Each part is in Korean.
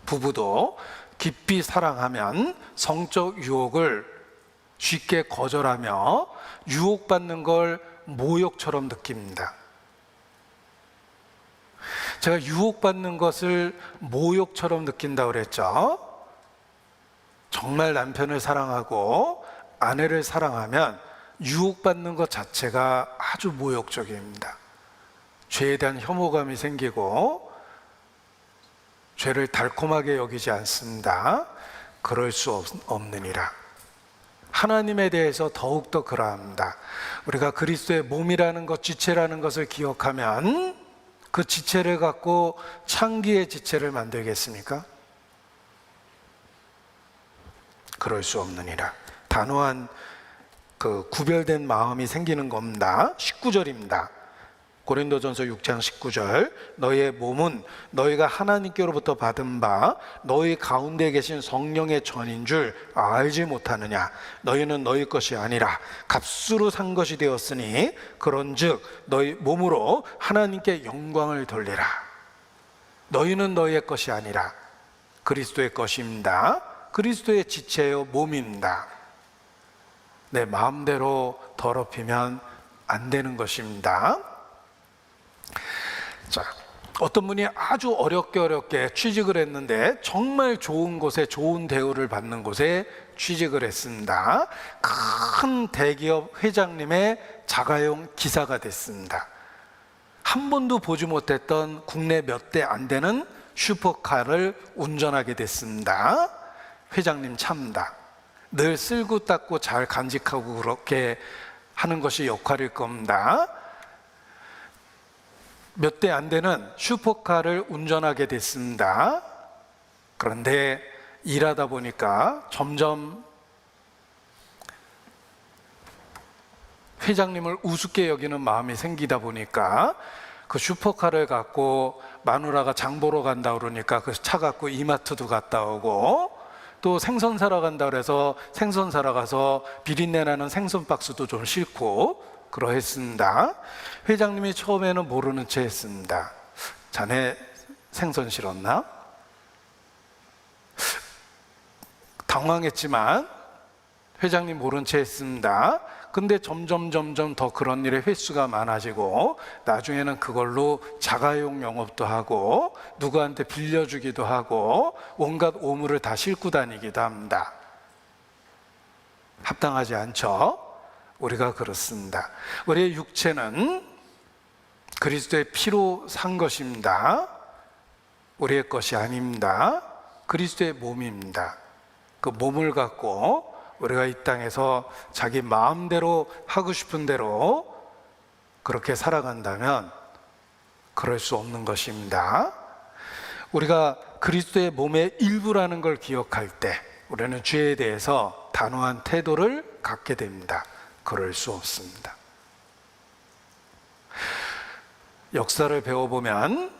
부부도 깊이 사랑하면 성적 유혹을 쉽게 거절하며 유혹받는 걸 모욕처럼 느낍니다. 제가 유혹받는 것을 모욕처럼 느낀다고 그랬죠. 정말 남편을 사랑하고 아내를 사랑하면 유혹받는 것 자체가 아주 모욕적입니다. 죄에 대한 혐오감이 생기고 죄를 달콤하게 여기지 않습니다. 그럴 수 없느니라. 하나님에 대해서 더욱더 그러합니다. 우리가 그리스도의 몸이라는 것, 지체라는 것을 기억하면 그 지체를 갖고 창기의 지체를 만들겠습니까? 그럴 수 없느니라. 단호한 그 구별된 마음이 생기는 겁니다. 19절입니다. 고린도전서 6장 19절, 너희의 몸은 너희가 하나님께로부터 받은 바 너희 가운데 계신 성령의 전인 줄 알지 못하느냐. 너희는 너희 것이 아니라 값으로 산 것이 되었으니 그런즉 너희 몸으로 하나님께 영광을 돌리라. 너희는 너희의 것이 아니라 그리스도의 것입니다. 그리스도의 지체요 몸입니다. 내 마음대로 더럽히면 안 되는 것입니다. 자, 어떤 분이 아주 어렵게 취직을 했는데 정말 좋은 곳에, 좋은 대우를 받는 곳에 취직을 했습니다. 큰 대기업 회장님의 자가용 기사가 됐습니다. 한 번도 보지 못했던 국내 몇 대 안 되는 슈퍼카를 운전하게 됐습니다. 회장님 참다. 늘 쓸고 닦고 잘 간직하고 그렇게 하는 것이 역할일 겁니다. 몇 대 안 되는 슈퍼카를 운전하게 됐습니다. 그런데 일하다 보니까 점점 회장님을 우습게 여기는 마음이 생기다 보니까 그 슈퍼카를 갖고 마누라가 장 보러 간다 그러니까 그 차 갖고 이마트도 갔다 오고, 또 생선 사러 간다 그래서 생선 사러 가서 비린내 나는 생선 박스도 좀 싣고 그러했습니다. 회장님이 처음에는 모르는 채 했습니다. 자네 생선 실었나? 당황했지만 회장님 모른 채 했습니다. 근데 점점 더 그런 일의 횟수가 많아지고 나중에는 그걸로 자가용 영업도 하고 누구한테 빌려주기도 하고 온갖 오물을 다 싣고 다니기도 합니다. 합당하지 않죠? 우리가 그렇습니다. 우리의 육체는 그리스도의 피로 산 것입니다. 우리의 것이 아닙니다. 그리스도의 몸입니다. 그 몸을 갖고 우리가 이 땅에서 자기 마음대로 하고 싶은 대로 그렇게 살아간다면 그럴 수 없는 것입니다. 우리가 그리스도의 몸의 일부라는 걸 기억할 때 우리는 죄에 대해서 단호한 태도를 갖게 됩니다. 그럴 수 없습니다. 역사를 배워보면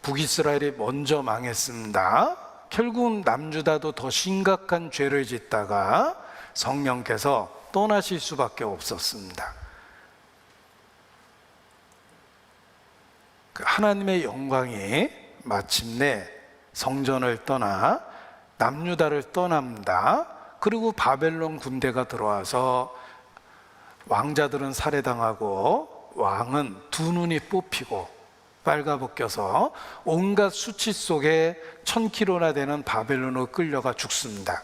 북이스라엘이 먼저 망했습니다. 결국은 남유다도 더 심각한 죄를 짓다가 성령께서 떠나실 수밖에 없었습니다. 하나님의 영광이 마침내 성전을 떠나 남유다를 떠납니다. 그리고 바벨론 군대가 들어와서 왕자들은 살해당하고 왕은 두 눈이 뽑히고 빨가벗겨서 온갖 수치 속에 1000km나 되는 바벨론으로 끌려가 죽습니다.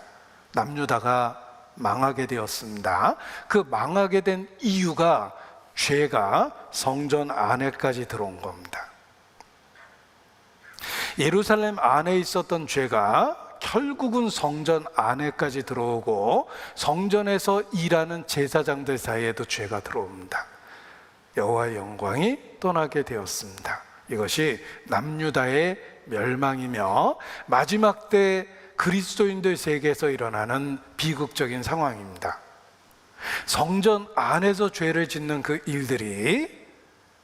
남유다가 망하게 되었습니다. 그 망하게 된 이유가 죄가 성전 안에까지 들어온 겁니다. 예루살렘 안에 있었던 죄가 결국은 성전 안에까지 들어오고 성전에서 일하는 제사장들 사이에도 죄가 들어옵니다. 여호와의 영광이 떠나게 되었습니다. 이것이 남유다의 멸망이며 마지막 때 그리스도인들 세계에서 일어나는 비극적인 상황입니다. 성전 안에서 죄를 짓는 그 일들이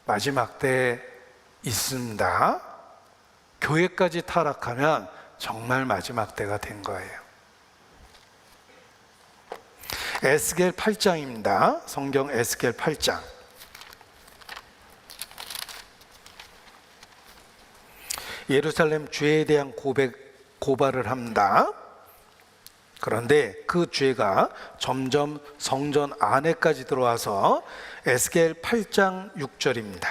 마지막 때 있습니다. 교회까지 타락하면 정말 마지막 때가 된 거예요. 에스겔 8장입니다. 성경 에스겔 8장. 예루살렘 죄에 대한 고백 고발을 합니다. 그런데 그 죄가 점점 성전 안에까지 들어와서 에스겔 8장 6절입니다.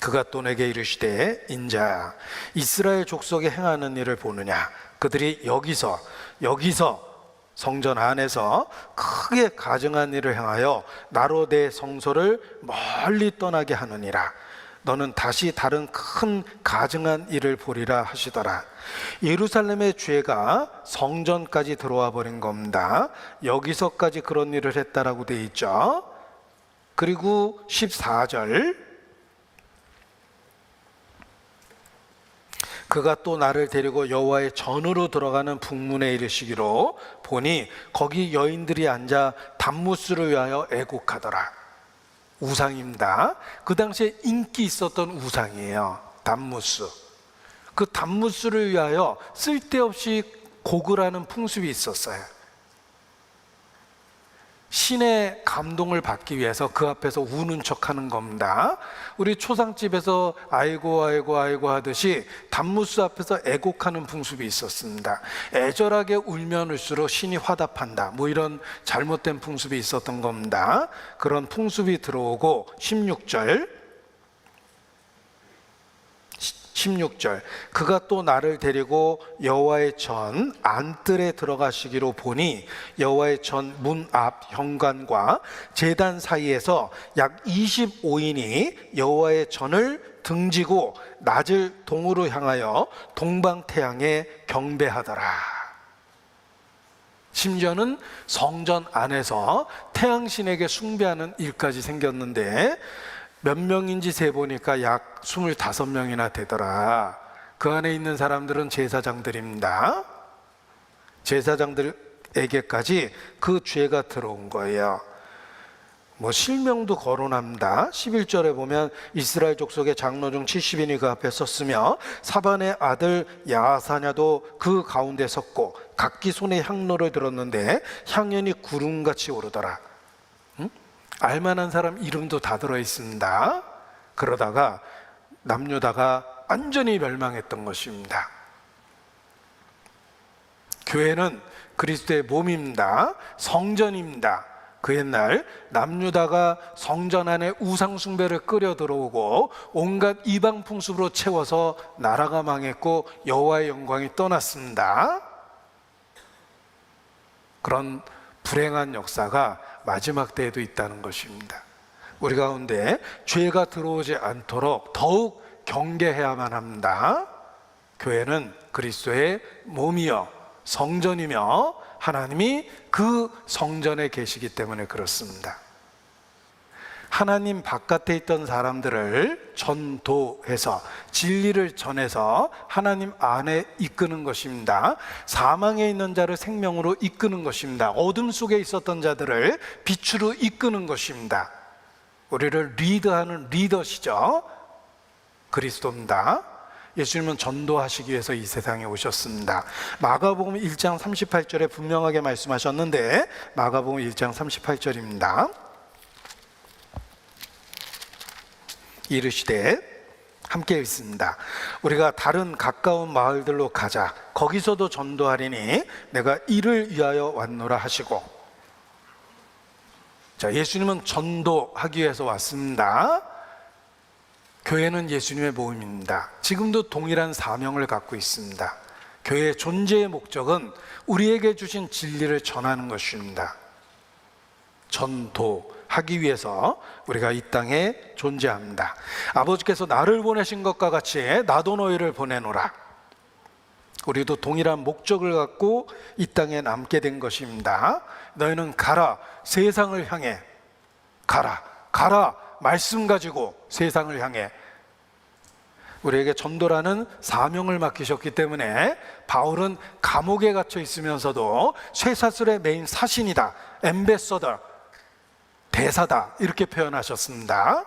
그가 또 내게 이르시되 인자야, 이스라엘 족속이 행하는 일을 보느냐? 그들이 여기서 성전 안에서 크게 가증한 일을 행하여 나로 내 성소를 멀리 떠나게 하느니라. 너는 다시 다른 큰 가증한 일을 보리라 하시더라. 예루살렘의 죄가 성전까지 들어와 버린 겁니다. 여기서까지 그런 일을 했다라고 되어 있죠. 그리고 14절, 그가 또 나를 데리고 여호와의 전으로 들어가는 북문에 이르시기로 보니 거기 여인들이 앉아 단무스를 위하여 애곡하더라. 우상입니다. 그 당시에 인기 있었던 우상이에요. 단무스. 그 단무스를 위하여 쓸데없이 곡을 하는 풍습이 있었어요. 신의 감동을 받기 위해서 그 앞에서 우는 척하는 겁니다. 우리 초상집에서 아이고 아이고 아이고 하듯이 단무스 앞에서 애곡하는 풍습이 있었습니다. 애절하게 울면 울수록 신이 화답한다, 뭐 이런 잘못된 풍습이 있었던 겁니다. 그런 풍습이 들어오고 16절, 그가 또 나를 데리고 여호와의 전 안뜰에 들어가시기로 보니 여호와의 전 문 앞 현관과 제단 사이에서 약 25인이 여호와의 전을 등지고 낮을 동으로 향하여 동방태양에 경배하더라. 심지어는 성전 안에서 태양신에게 숭배하는 일까지 생겼는데 몇 명인지 세보니까 약 25명이나 되더라. 그 안에 있는 사람들은 제사장들입니다. 제사장들에게까지 그 죄가 들어온 거예요. 뭐 실명도 거론합니다. 11절에 보면 이스라엘 족속의 장로 중 70인이 그 앞에 섰으며 사반의 아들 야사냐도 그 가운데 섰고 각기 손에 향로를 들었는데 향연이 구름같이 오르더라. 알만한 사람 이름도 다 들어있습니다. 그러다가 남유다가 완전히 멸망했던 것입니다. 교회는 그리스도의 몸입니다. 성전입니다. 그 옛날 남유다가 성전 안에 우상 숭배를 끌어 들어오고 온갖 이방 풍습으로 채워서 나라가 망했고 여호와의 영광이 떠났습니다. 그런 불행한 역사가 마지막 때에도 있다는 것입니다. 우리 가운데 죄가 들어오지 않도록 더욱 경계해야만 합니다. 교회는 그리스도의 몸이요 성전이며 하나님이 그 성전에 계시기 때문에 그렇습니다. 하나님 바깥에 있던 사람들을 전도해서 진리를 전해서 하나님 안에 이끄는 것입니다. 사망에 있는 자를 생명으로 이끄는 것입니다. 어둠 속에 있었던 자들을 빛으로 이끄는 것입니다. 우리를 리드하는 리더시죠. 그리스도입니다. 예수님은 전도하시기 위해서 이 세상에 오셨습니다. 마가복음 1장 38절에 분명하게 말씀하셨는데 마가복음 1장 38절입니다. 이르시되, 함께 읽습니다. 우리가 다른 가까운 마을들로 가자. 거기서도 전도하리니 내가 이를 위하여 왔노라 하시고. 자, 예수님은 전도하기 위해서 왔습니다. 교회는 예수님의 모임입니다. 지금도 동일한 사명을 갖고 있습니다. 교회의 존재의 목적은 우리에게 주신 진리를 전하는 것입니다. 전도하기 위해서 우리가 이 땅에 존재합니다. 아버지께서 나를 보내신 것과 같이 나도 너희를 보내노라. 우리도 동일한 목적을 갖고 이 땅에 남게 된 것입니다. 너희는 가라, 세상을 향해 가라, 말씀 가지고 세상을 향해. 우리에게 전도라는 사명을 맡기셨기 때문에 바울은 감옥에 갇혀 있으면서도 쇠사슬의 메인 사신이다, 엠베서더, 대사다, 이렇게 표현하셨습니다.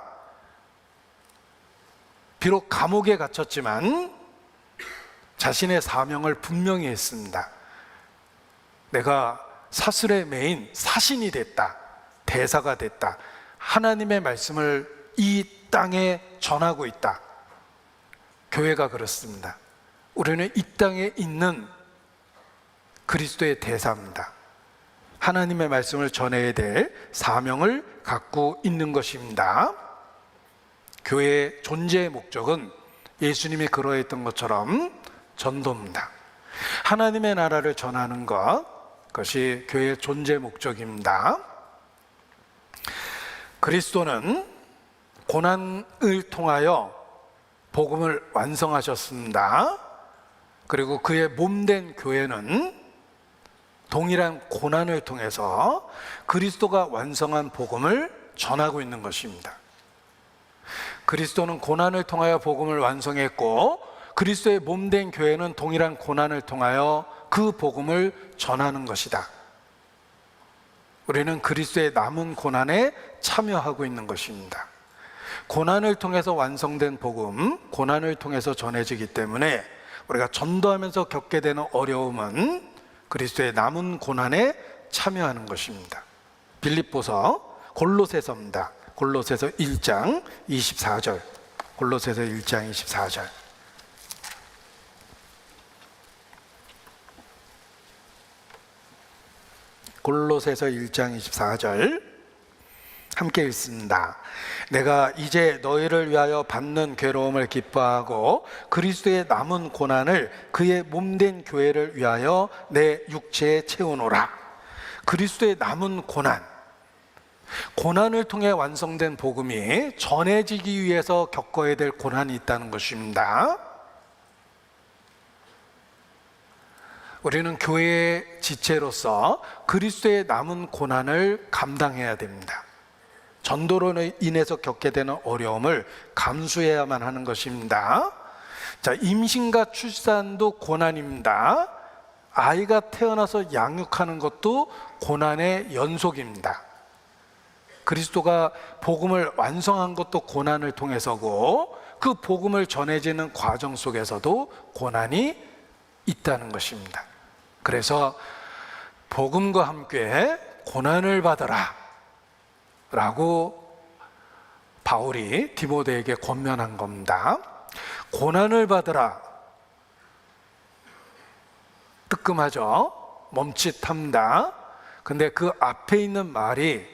비록 감옥에 갇혔지만 자신의 사명을 분명히 했습니다. 내가 사슬의 메인 사신이 됐다, 대사가 됐다, 하나님의 말씀을 이 땅에 전하고 있다. 교회가 그렇습니다. 우리는 이 땅에 있는 그리스도의 대사입니다. 하나님의 말씀을 전해야 될 사명을 갖고 있는 것입니다. 교회의 존재의 목적은 예수님이 그러했던 것처럼 전도입니다. 하나님의 나라를 전하는 것, 그것이 교회의 존재 목적입니다. 그리스도는 고난을 통하여 복음을 완성하셨습니다. 그리고 그의 몸된 교회는 동일한 고난을 통해서 그리스도가 완성한 복음을 전하고 있는 것입니다. 그리스도는 고난을 통하여 복음을 완성했고, 그리스도의 몸된 교회는 동일한 고난을 통하여 그 복음을 전하는 것이다. 우리는 그리스도의 남은 고난에 참여하고 있는 것입니다. 고난을 통해서 완성된 복음, 고난을 통해서 전해지기 때문에 우리가 전도하면서 겪게 되는 어려움은 그리스도의 남은 고난에 참여하는 것입니다. 빌립보서, 골로새서입니다. 골로새서 1장 24절. 골로새서 1장 24절. 골로새서 1장 24절 함께 읽습니다. 내가 이제 너희를 위하여 받는 괴로움을 기뻐하고 그리스도의 남은 고난을 그의 몸된 교회를 위하여 내 육체에 채우노라. 그리스도의 남은 고난을 통해 완성된 복음이 전해지기 위해서 겪어야 될 고난이 있다는 것입니다. 우리는 교회의 지체로서 그리스도의 남은 고난을 감당해야 됩니다. 전도로 인해서 겪게 되는 어려움을 감수해야만 하는 것입니다. 자, 임신과 출산도 고난입니다. 아이가 태어나서 양육하는 것도 고난의 연속입니다. 그리스도가 복음을 완성한 것도 고난을 통해서고, 그 복음을 전해지는 과정 속에서도 고난이 있다는 것입니다. 그래서 복음과 함께 고난을 받아라 라고 바울이 디모데에게 권면한 겁니다. 고난을 받으라. 뜨끔하죠? 멈칫합니다. 근데 그 앞에 있는 말이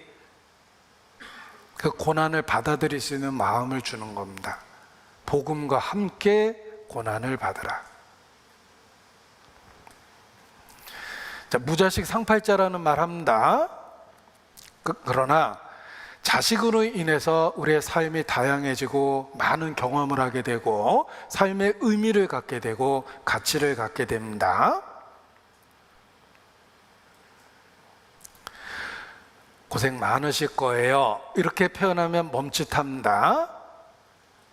그 고난을 받아들일 수 있는 마음을 주는 겁니다. 복음과 함께 고난을 받으라. 자, 무자식 상팔자라는 말 합니다. 그러나 자식으로 인해서 우리의 삶이 다양해지고 많은 경험을 하게 되고 삶의 의미를 갖게 되고 가치를 갖게 됩니다. 고생 많으실 거예요. 이렇게 표현하면 멈칫합니다.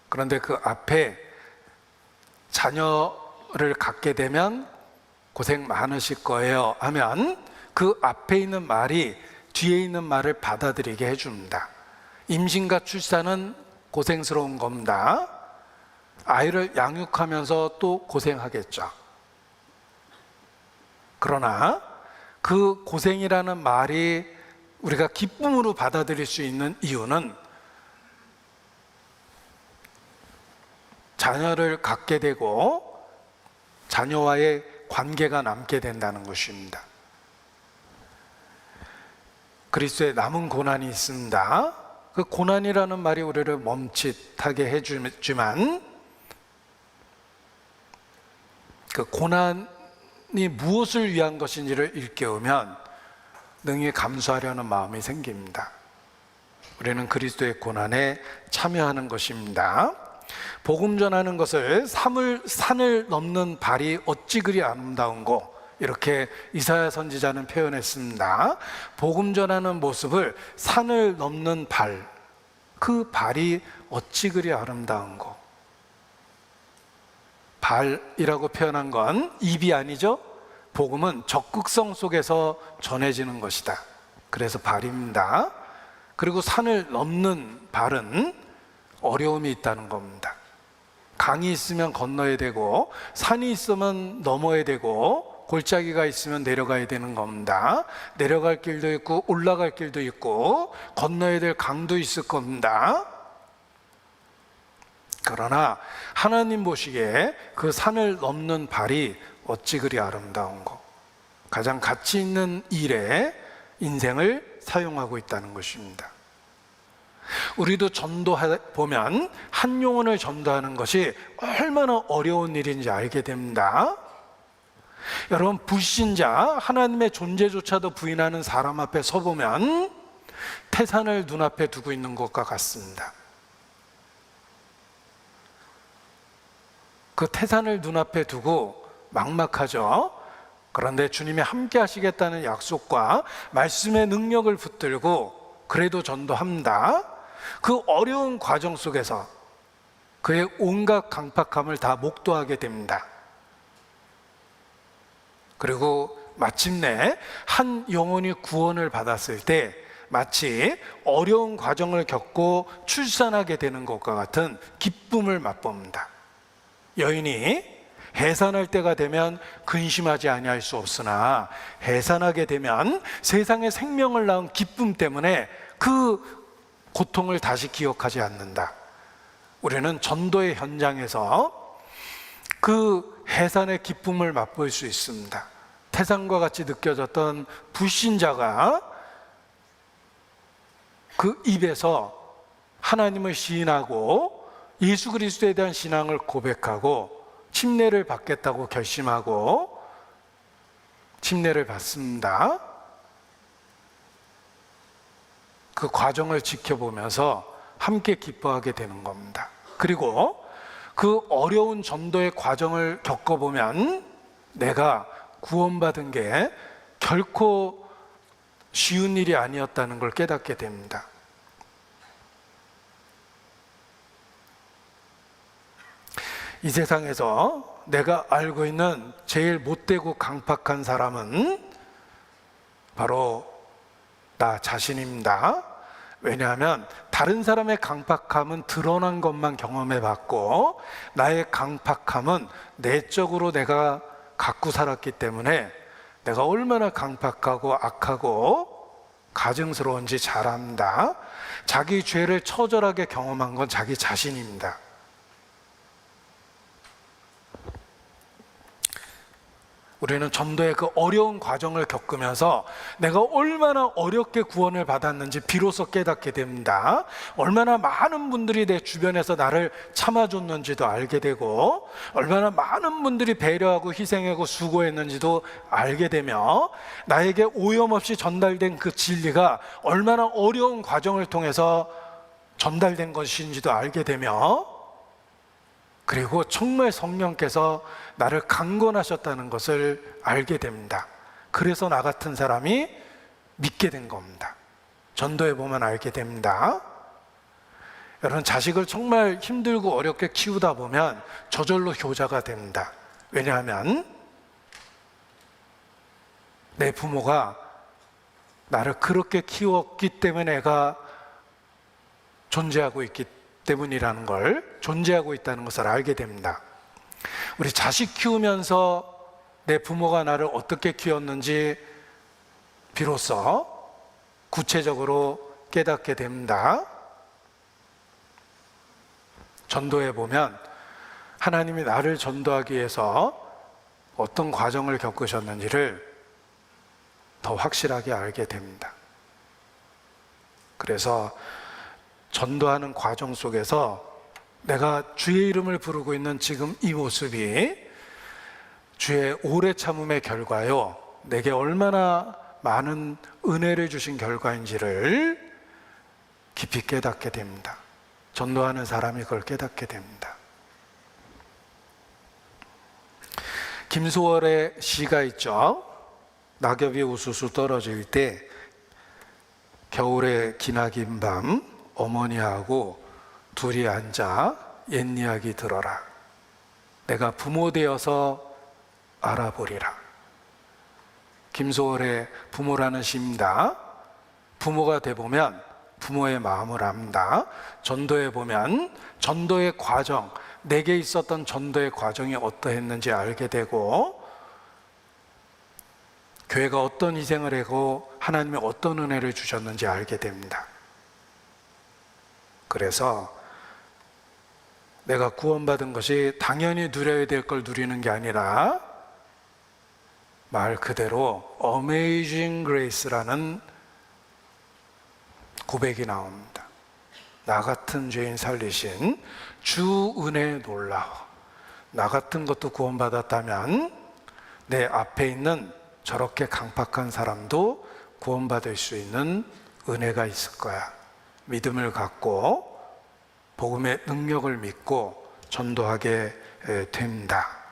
그런데 그 앞에 자녀를 갖게 되면 고생 많으실 거예요 하면 그 앞에 있는 말이 뒤에 있는 말을 받아들이게 해줍니다. 임신과 출산은 고생스러운 겁니다. 아이를 양육하면서 또 고생하겠죠. 그러나 그 고생이라는 말이 우리가 기쁨으로 받아들일 수 있는 이유는 자녀를 갖게 되고 자녀와의 관계가 남게 된다는 것입니다. 그리스도의 남은 고난이 있습니다. 그 고난이라는 말이 우리를 멈칫하게 해주지만 그 고난이 무엇을 위한 것인지를 일깨우면 능히 감수하려는 마음이 생깁니다. 우리는 그리스도의 고난에 참여하는 것입니다. 복음 전하는 것을 산을 넘는 발이 어찌 그리 아름다운고, 이렇게 이사야 선지자는 표현했습니다. 복음 전하는 모습을 산을 넘는 발, 그 발이 어찌 그리 아름다운고. 발이라고 표현한 건 입이 아니죠. 복음은 적극성 속에서 전해지는 것이다. 그래서 발입니다. 그리고 산을 넘는 발은 어려움이 있다는 겁니다. 강이 있으면 건너야 되고 산이 있으면 넘어야 되고 골짜기가 있으면 내려가야 되는 겁니다. 내려갈 길도 있고 올라갈 길도 있고 건너야 될 강도 있을 겁니다. 그러나 하나님 보시기에 그 산을 넘는 발이 어찌 그리 아름다운고, 가장 가치 있는 일에 인생을 사용하고 있다는 것입니다. 우리도 전도보면 한 영혼을 전도하는 것이 얼마나 어려운 일인지 알게 됩니다. 여러분, 불신자, 하나님의 존재조차도 부인하는 사람 앞에 서보면 태산을 눈앞에 두고 있는 것과 같습니다. 그 태산을 눈앞에 두고 막막하죠. 그런데 주님이 함께 하시겠다는 약속과 말씀의 능력을 붙들고 그래도 전도합니다. 그 어려운 과정 속에서 그의 온갖 강팍함을 다 목도하게 됩니다. 그리고 마침내 한 영혼이 구원을 받았을 때 마치 어려운 과정을 겪고 출산하게 되는 것과 같은 기쁨을 맛봅니다. 여인이 해산할 때가 되면 근심하지 아니할 수 없으나 해산하게 되면 세상에 생명을 낳은 기쁨 때문에 그 고통을 다시 기억하지 않는다. 우리는 전도의 현장에서 그 해산의 기쁨을 맛볼 수 있습니다. 태산과 같이 느껴졌던 불신자가 그 입에서 하나님을 시인하고 예수 그리스도에 대한 신앙을 고백하고 침례를 받겠다고 결심하고 침례를 받습니다. 그 과정을 지켜보면서 함께 기뻐하게 되는 겁니다. 그리고 그 어려운 전도의 과정을 겪어보면 내가 구원받은 게 결코 쉬운 일이 아니었다는 걸 깨닫게 됩니다. 이 세상에서 내가 알고 있는 제일 못되고 강팍한 사람은 바로 나 자신입니다. 왜냐하면 다른 사람의 강팍함은 드러난 것만 경험해 봤고 나의 강팍함은 내적으로 내가 갖고 살았기 때문에 내가 얼마나 강팍하고 악하고 가증스러운지 잘 압니다. 자기 죄를 처절하게 경험한 건 자기 자신입니다. 우리는 전도의 그 어려운 과정을 겪으면서 내가 얼마나 어렵게 구원을 받았는지 비로소 깨닫게 됩니다. 얼마나 많은 분들이 내 주변에서 나를 참아줬는지도 알게 되고 얼마나 많은 분들이 배려하고 희생하고 수고했는지도 알게 되며 나에게 오염없이 전달된 그 진리가 얼마나 어려운 과정을 통해서 전달된 것인지도 알게 되며 그리고 정말 성령께서 나를 강권하셨다는 것을 알게 됩니다. 그래서 나 같은 사람이 믿게 된 겁니다. 전도해 보면 알게 됩니다. 여러분, 자식을 정말 힘들고 어렵게 키우다 보면 저절로 효자가 됩니다. 왜냐하면 내 부모가 나를 그렇게 키웠기 때문에 내가 존재하고 있기 때문이라는 걸, 존재하고 있다는 것을 알게 됩니다. 우리 자식 키우면서 내 부모가 나를 어떻게 키웠는지 비로소 구체적으로 깨닫게 됩니다. 전도해 보면 하나님이 나를 전도하기 위해서 어떤 과정을 겪으셨는지를 더 확실하게 알게 됩니다. 그래서 전도하는 과정 속에서 내가 주의 이름을 부르고 있는 지금 이 모습이 주의 오래 참음의 결과요, 내게 얼마나 많은 은혜를 주신 결과인지를 깊이 깨닫게 됩니다. 전도하는 사람이 그걸 깨닫게 됩니다. 김소월의 시가 있죠. 낙엽이 우수수 떨어질 때 겨울의 기나긴 밤 어머니하고 둘이 앉아 옛 이야기 들어라. 내가 부모 되어서 알아보리라. 김소월의 부모라는 시입니다. 부모가 돼보면 부모의 마음을 압니다. 전도해 보면 전도의 과정, 내게 있었던 전도의 과정이 어떠했는지 알게 되고 교회가 어떤 희생을 하고 하나님이 어떤 은혜를 주셨는지 알게 됩니다. 그래서 내가 구원받은 것이 당연히 누려야 될 걸 누리는 게 아니라 말 그대로 Amazing Grace라는 고백이 나옵니다. 나 같은 죄인 살리신 주 은혜에 놀라워. 나 같은 것도 구원받았다면 내 앞에 있는 저렇게 강팍한 사람도 구원받을 수 있는 은혜가 있을 거야. 믿음을 갖고 복음의 능력을 믿고 전도하게 됩니다.